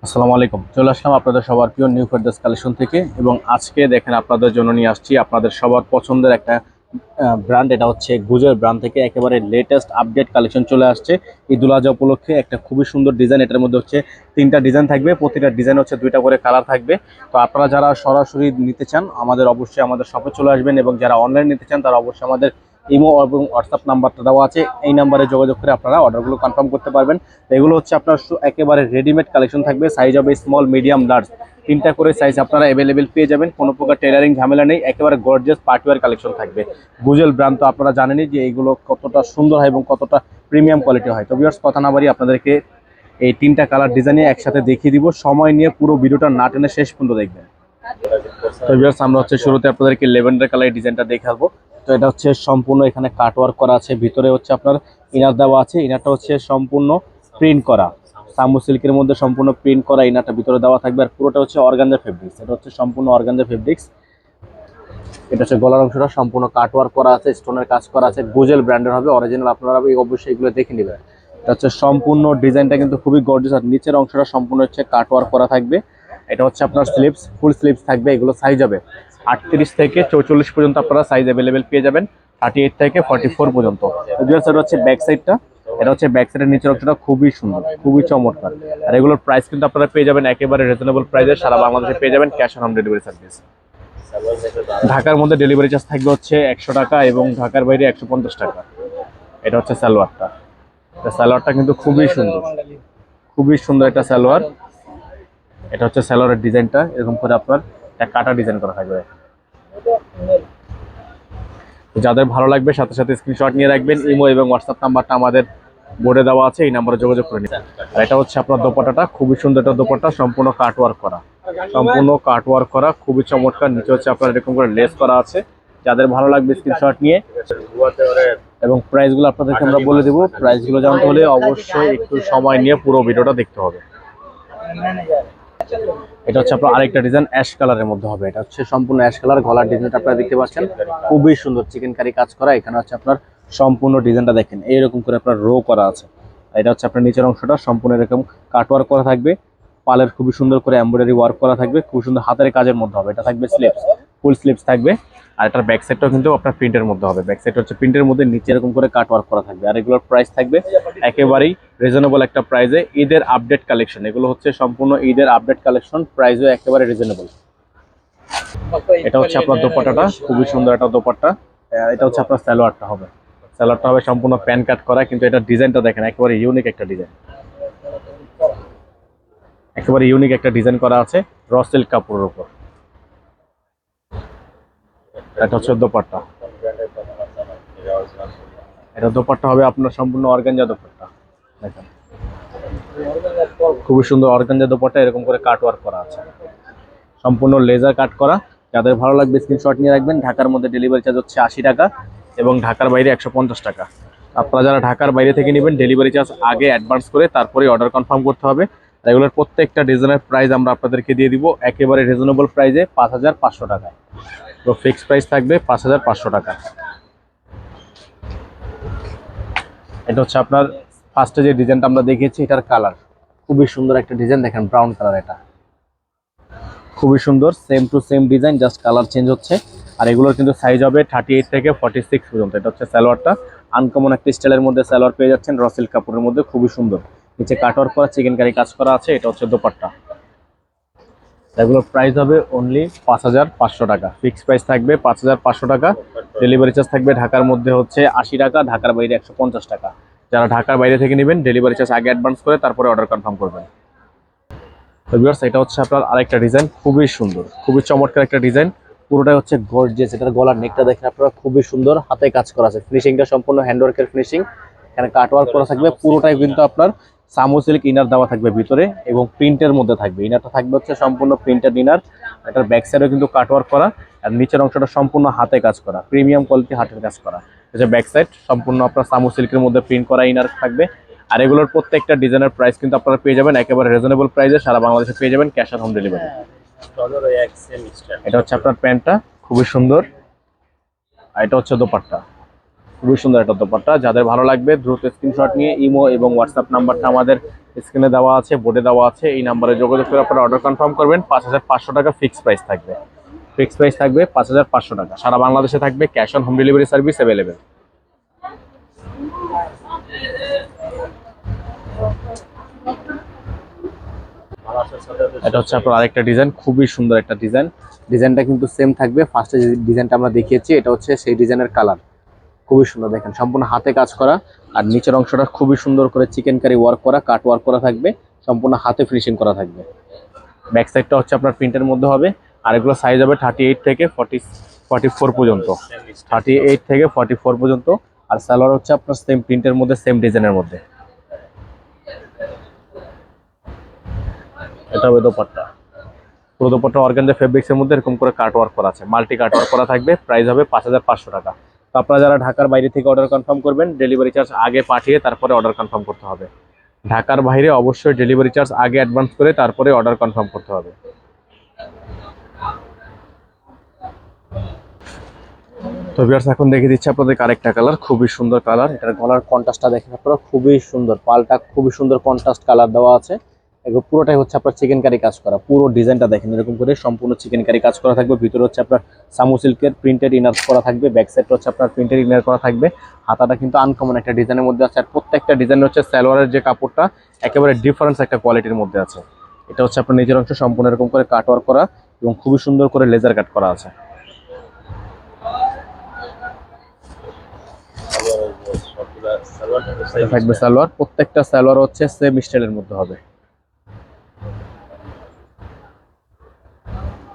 আসসালামু আলাইকুম। চলে আসলাম আপনাদের সবার প্রিয় নিউ ফেরদৌস কালেকশন থেকে এবং আজকে দেখেন আপনাদের জন্য নিয়ে আসছি আপনাদের সবার পছন্দের একটা ব্র্যান্ড। এটা হচ্ছে গুজের ব্র্যান্ড থেকে একেবারে লেটেস্ট আপডেট কালেকশন চলে আসছে ঈদুল আজহা উপলক্ষে। একটা খুবই সুন্দর ডিজাইন, এটার মধ্যে হচ্ছে তিনটা ডিজাইন থাকবে, প্রতিটা ডিজাইন হচ্ছে দুইটা করে কালার থাকবে। তো আপনারা যারা সরাসরি নিতে চান অবশ্যই আমাদের শপে চলে আসবেন, এবং যারা অনলাইন নিতে চান তারা অবশ্যই আমাদের ইমো এবং হোয়াটসঅ্যাপ নাম্বারটা দেওয়া আছে, এই নাম্বারে যোগাযোগ করে আপনারা অর্ডারগুলো কনফার্ম করতে পারবেন। তো এগুলো হচ্ছে আপনার একেবারে রেডিমেড কালেকশন থাকবে, সাইজ হবে স্মল, মিডিয়াম, লার্জ, তিনটা করে সাইজ আপনারা অ্যাভেলেবেল পেয়ে যাবেন। কোনো প্রকার টেলারিং ঝামেলা নেই, একেবারে গর্জিয়াস পার্টিওয়ার কালেকশন থাকবে। গুজেল ব্র্যান্ড তো আপনারা জানেনই যে এইগুলো কতটা সুন্দর হয় এবং কতটা প্রিমিয়াম কোয়ালিটি হয়। তো ভিউয়ার্স, কথা না বাড়িয়ে আপনাদেরকে এই তিনটা কালার ডিজাইনে একসাথে দেখিয়ে দিব। সময় নিয়ে পুরো ভিডিওটা না টেনে শেষ পর্যন্ত দেখবেন। তো ভিউয়ার্স, আমরা হচ্ছে শুরুতে আপনাদেরকে লেভেন্ডার কালার ডিজাইনটা দেখাবো। তো এটা হচ্ছে সম্পূর্ণ এখানে কাট ওয়ার্ক করা আছে, ভিতরে হচ্ছে আপনার ইনার দেওয়া আছে। ইনারটা হচ্ছে সম্পূর্ণ প্রিন্ট করা, সামু সিল্কের মধ্যে সম্পূর্ণ প্রিন্ট করা ইনারটা ভিতরে দেওয়া থাকবে। আর পুরোটা হচ্ছে অর্গানজা ফেব্রিক্স, এটা হচ্ছে সম্পূর্ণ অর্গানজা ফেব্রিক্স। এটা হচ্ছে গলার অংশটা সম্পূর্ণ কাট ওয়ার্ক করা আছে, স্টোনের কাজ করা আছে, গুজেল ব্র্যান্ডের হবে, অরিজিনাল। আপনারা অবশ্যই এগুলো দেখে নেবেন। এটা হচ্ছে সম্পূর্ণ ডিজাইনটা কিন্তু খুবই গর্জিয়াস। আর নিচের অংশটা সম্পূর্ণ হচ্ছে কাট ওয়ার্ক করা থাকবে। এটা হচ্ছে আপনার স্লিপস, ফুল স্লিপস থাকবে। এগুলো সাইজ হবে 38 থেকে 44 পর্যন্ত আপনারা সাইজ অ্যাভেলেবেল পেয়ে যাবেন, 38 থেকে 44 পর্যন্ত। এটা হচ্ছে ব্যাক সাইডটা, এটা হচ্ছে ব্যাক সাইডের নিচের অংশটা খুবই সুন্দর, খুবই চমৎকার। আর এগুলোর প্রাইস কিন্তু আপনারা পেয়ে যাবেন একেবারে রিজনেবল প্রাইসে, সারা বাংলাদেশে পেয়ে যাবেন cash on home delivery service. ঢাকার মধ্যে ডেলিভারি চার্জ থাকবে হচ্ছে 100 টাকা এবং ঢাকার বাইরে 150 টাকা। এটা হচ্ছে সালোয়ারটা, সালোয়ারটা কিন্তু খুবই সুন্দর, খুবই সুন্দর একটা সালোয়ার। এটা হচ্ছে সালোয়ারের ডিজাইনটা, এরকম করে আপনার একটা কাটা ডিজাইন করা থাকবে। যাদের ভালো লাগবে সাথে সাথে স্ক্রিনশট নিয়ে রাখবেন। ইমো এবং হোয়াটসঅ্যাপ নাম্বারটা আমাদের বোর্ডে দেওয়া আছে, এই নাম্বারে যোগাযোগ করে নিন। আর এটা হচ্ছে আপনার দোপাট্টাটা, খুবই সুন্দর একটা দোপাট্টা, সম্পূর্ণ কাট ওয়ার্ক করা, সম্পূর্ণ কাট ওয়ার্ক করা, খুবই চমৎকার। নিচে হচ্ছে আপনার এরকম করে লেস করা আছে। যাদের ভালো লাগবে স্ক্রিনশট নিয়ে, এবং প্রাইসগুলো আপনাদেরকে আমরা বলে দেবো। প্রাইসগুলো জানতে হলে অবশ্যই একটু সময় নিয়ে পুরো ভিডিওটা দেখতে হবে। এটা হচ্ছে আপনার আরেকটা ডিজাইন অ্যাশ কালারের মধ্যে হবে। এটা হচ্ছে সম্পূর্ণ অ্যাশ কালার, গলার ডিজাইনটা আপনারা দেখতে পাচ্ছেন, খুবই সুন্দর চিকেন কারি কাজ করা। এখানে হচ্ছে আপনার সম্পূর্ণ ডিজাইনটা দেখেন, এইরকম করে আপনার রো করা আছে। এটা হচ্ছে আপনার নিচের অংশটা সম্পূর্ণ এরকম কাট ওয়ার্ক করা থাকবে, পালের খুবই সুন্দর করে এমব্রয়ডারি ওয়ার্ক করা থাকবে, খুব সুন্দর হাতের কাজের মধ্যে হবে। এটা থাকবে স্লিপস, ফুল স্লিপস থাকবে। আর এটার ব্যাক সাইডটাও কিন্তু আপনার প্রিন্টের মধ্যে হবে, ব্যাক সাইড হচ্ছে প্রিন্টের মধ্যে, নিচে এরকম করে কাট ওয়ার্ক করা থাকবে। আর এগুলোর প্রাইস থাকবে একেবারেই রিজনেবল একটা প্রাইসে। ঈদের আপডেট কালেকশন, এগুলো হচ্ছে সম্পূর্ণ ঈদের আপডেট কালেকশন, প্রাইসও একেবারে রিজনেবল। এটা হচ্ছে আপনার দোপাট্টাটা, খুবই সুন্দর একটা দোপাট্টা। এটা হচ্ছে আপনার সালোয়ারটা হবে, সালোয়ারটা হবে সম্পূর্ণ প্যান কাট করা, কিন্তু এটা ডিজাইনটা দেখেন একেবারে ইউনিক একটা ডিজাইন, একেবারে ইউনিক একটা ডিজাইন করা আছে র সিল্ক কাপড়ের উপর। এটা হচ্ছে দোপাট্টা, এটা দোপাট্টা হবে আপনার সম্পূর্ণ অর্গানজা দোপাট্টা। দেখেন খুবই সুন্দর অর্গানজা দোপাট্টা, এরকম করে কাট ওয়ার্ক করা আছে, সম্পূর্ণ লেজার কাট করা। যাদের ভালো লাগবে স্ক্রিনশট নিয়ে রাখবেন। ঢাকার মধ্যে ডেলিভারি চার্জ হচ্ছে 80 টাকা এবং ঢাকার বাইরে 150 টাকা। আপনারা যারা ঢাকার বাইরে থেকে নেবেন ডেলিভারি চার্জ আগে অ্যাডভান্স করে তারপরে অর্ডার কনফার্ম করতে হবে। রেগুলার প্রত্যেকটা ডিজাইনের প্রাইস আমরা আপনাদেরকে দিয়ে দিব একেবারে রিজনেবল প্রাইসে 5500 টাকায়। তো ফিক্সড প্রাইস থাকবে 5500 টাকা। এটা হচ্ছে আপনার ফার্স্টে যে ডিজাইনটা আমরা দেখিয়েছি, এটার কালার খুবই সুন্দর একটা ডিজাইন, দেখেন ব্রাউন কালার, এটা খুবই সুন্দর, same to same design, just colour change হচ্ছে। আর এগুলোর কিন্তু সাইজ হবে 38 থেকে 46 পর্যন্ত। এটা হচ্ছে সালোয়ারটা, আনকমন একটা স্টাইলের মধ্যে সালোয়ার পেয়ে যাচ্ছেন, র সিল্ক কাপড়ের মধ্যে, খুবই সুন্দর। নিচে কাটওয়ার্ক করা চিকেন কারি কাজ করা আছে। এটা হচ্ছে দোপাট্টা, এগুলোর প্রাইস হবে অনলি 5500 টাকা। ফিক্সড প্রাইস থাকবে 5500 টাকা। ডেলিভারি চার্জ থাকবে ঢাকার মধ্যে হচ্ছে 80 টাকা, ঢাকার বাইরে 150 টাকা। যারা ঢাকার বাইরে থেকে নেবেন ডেলিভারি চার্জ আগে অ্যাডভান্স করে তারপরে অর্ডার কনফার্ম করবেন। তো ভিউয়ার্স, এটা হচ্ছে আপনার আরেকটা ডিজাইন, খুবই সুন্দর, খুবই চমৎকার একটা ডিজাইন, পুরোটাই হচ্ছে গর্জিয়াস। এটার গলার নেকটা দেখেন আপনারা, খুবই সুন্দর, হাতে কাজ করা আছে, ফিনিশিংটা সম্পূর্ণ হ্যান্ডওয়ার্কের ফিনিশিং, এখানে কাটওয়ার্ক করা থাকবে। পুরোটাই কিন্তু আপনার সামু সিল্ক ইনার দেওয়া থাকবে ভিতরে এবং প্রিন্টের মধ্যে থাকবে। ইনারটা থাকবে হচ্ছে সম্পূর্ণ প্রিন্টেড ইনার, এটার ব্যাক সাইডেও কিন্তু কাটওয়ার্ক করা। আর নিচের অংশটা সম্পূর্ণ হাতে কাজ করা, প্রিমিয়াম কোয়ালিটি হাতের কাজ করা। এটা ব্যাক সাইড সম্পূর্ণ আপনার সামু সিল্কের মধ্যে প্রিন্ট করা ইনার থাকবে। আর এগুলোর প্রত্যেকটা ডিজাইনের প্রাইস কিন্তু আপনারা পেয়ে যাবেন একেবারে রিজনেবল প্রাইসে, সারা বাংলাদেশে পেয়ে যাবেন ক্যাশ অন হোম ডেলিভারি। এটা হচ্ছে আপনার প্যান্টটা, খুবই সুন্দর। আর এটা হচ্ছে দোপাট্টা, খুবই সুন্দর একটা দোপাট্টা। যাদের ভালো লাগবে দ্রুত স্ক্রিনশট নিয়ে ইমো এবং হোয়াটসঅ্যাপ নাম্বারটা আমাদের স্ক্রিনে দেওয়া আছে, বোর্ডে দেওয়া আছে। এই নাম্বারে যোগাযোগ করে আপনারা অর্ডার কনফার্ম করবেন। 5,500 টাকা ফিক্সড প্রাইস থাকবে। ফিক্সড প্রাইস থাকবে 5,500 টাকা। সারা বাংলাদেশে থাকবে cash on home delivery service available. এটা হচ্ছে আপনার আরেকটা ডিজাইন, খুবই সুন্দর একটা ডিজাইন। ডিজাইনটা কিন্তু সেম থাকবে, ফার্স্টে যে ডিজাইনটা আমরা দেখিয়েছি এটা হচ্ছে সেই ডিজাইনের কালার। খুবই সুন্দর, দেখেন সম্পূর্ণ হাতে কাজ করা। আর নিচের অংশটা খুবই সুন্দর করে চিকেন কারি ওয়ার্ক করা, কাট ওয়ার্ক করা থাকবে, সম্পূর্ণ হাতে ফিনিশিং করা থাকবে। ব্যাক সাইডটা হচ্ছে আপনার প্রিন্টের মধ্যে হবে। আর এগুলো সাইজ হবে 38 থেকে 44 পর্যন্ত। 38 থেকে 44 পর্যন্ত। আর সালোয়ার হচ্ছে আপনার সেম প্রিন্টের মধ্যে, সেম ডিজাইনের মধ্যে। এটা হবে দোপাট্টা। পুরো দোপাট্টা অর্গানজা ফেব্রিক্সের মধ্যে এরকম করে কাট ওয়ার্ক করা আছে, মাল্টি কাট ওয়ার্ক করা থাকবে। প্রাইস হবে 5,500 টাকা। তো আপনারা যারা ঢাকার বাইরে থেকে অর্ডার কনফার্ম করবেন, ডেলিভারি চার্জ আগে পাঠিয়ে তারপরে অর্ডার কনফার্ম করতে হবে। ঢাকার বাইরে অবশ্যই ডেলিভারি চার্জ আগে অ্যাডভান্স করে তারপরে অর্ডার কনফার্ম করতে হবে। তো ভিউয়ার্স, এখন দেখিয়ে দিচ্ছি আপনাদের আরেকটা কালার, খুবই সুন্দর কালার। এটার গলার কন্ট্রাস্টটা দেখেন আপনারা, খুবই সুন্দর। পালটা খুবই সুন্দর কন্ট্রাস্ট কালার দেওয়া আছে। এগুলো পুরোটাই হচ্ছে আপনার চিকেন কারি কাজ করা। পুরো ডিজাইনটা দেখেন এরকম করে সম্পূর্ণ চিকেন কারি কাজ করা থাকবে। ভিতরে হচ্ছে আপনার সামু সিল্কের প্রিন্টেড ইনার করা থাকবে। ব্যাক সাইডটা হচ্ছে আপনার প্রিন্টেড ইনার করা থাকবে। হাতাটা কিন্তু আনকমন একটা ডিজাইনের মধ্যে আছে। আর প্রত্যেকটা ডিজাইন হচ্ছে সালোয়ারের যে কাপড়টা একেবারে ডিফারেন্স একটা কোয়ালিটির মধ্যে আছে। এটা হচ্ছে আপনার নিজের অংশ সম্পূর্ণ এরকম করে কাট ওয়ার্ক করা এবং খুবই সুন্দর করে লেজার কাট করা আছে। থাকবে সালোয়ার, প্রত্যেকটা সালোয়ার হচ্ছে সেম স্টাইলের মধ্যে হবে।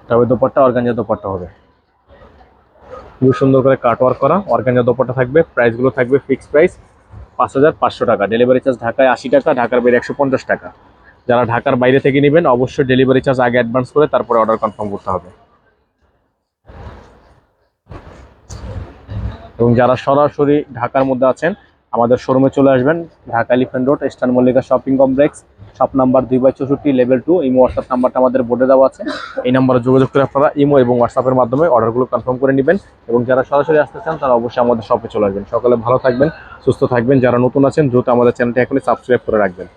তবে দোপাট্টা অর্গানজা দোপাট্টা হবে, খুব সুন্দর করে কাট ওয়ার্ক করা অর্গানজা দোপাট্টা থাকবে। প্রাইসগুলো থাকবে ফিক্সড প্রাইস 5,500 টাকা। ডেলিভারি চার্জ ঢাকায় 80 টাকা, ঢাকার বাইরে 150 টাকা। যারা ঢাকার বাইরে থেকে নেবেন অবশ্যই ডেলিভারি চার্জ আগে অ্যাডভান্স করে তারপরে অর্ডার কনফার্ম করতে হবে। এবং যারা সরাসরি ঢাকার মধ্যে আছেন আমাদের শোরুমে চলে আসবেন। Dhaka elephant road, eastern Mallika shopping complex, shop number 2/64, level 2। Imo WhatsApp নাম্বারটা আমাদের বোর্ডে দেওয়া আছে। এই নাম্বারে যোগাযোগ করে আপনারা ইমো এবং হোয়াটসঅ্যাপের মাধ্যমে অর্ডারগুলো কনফার্ম করে নেবেন। এবং যারা সরাসরি আসতে চান তারা অবশ্যই আমাদের শপে চলে আসবেন। সকালে ভালো থাকবেন, সুস্থ থাকবেন। যারা নতুন আছেন দ্রুত আমাদের চ্যানেলটি এখনই সাবস্ক্রাইব করে রাখবেন।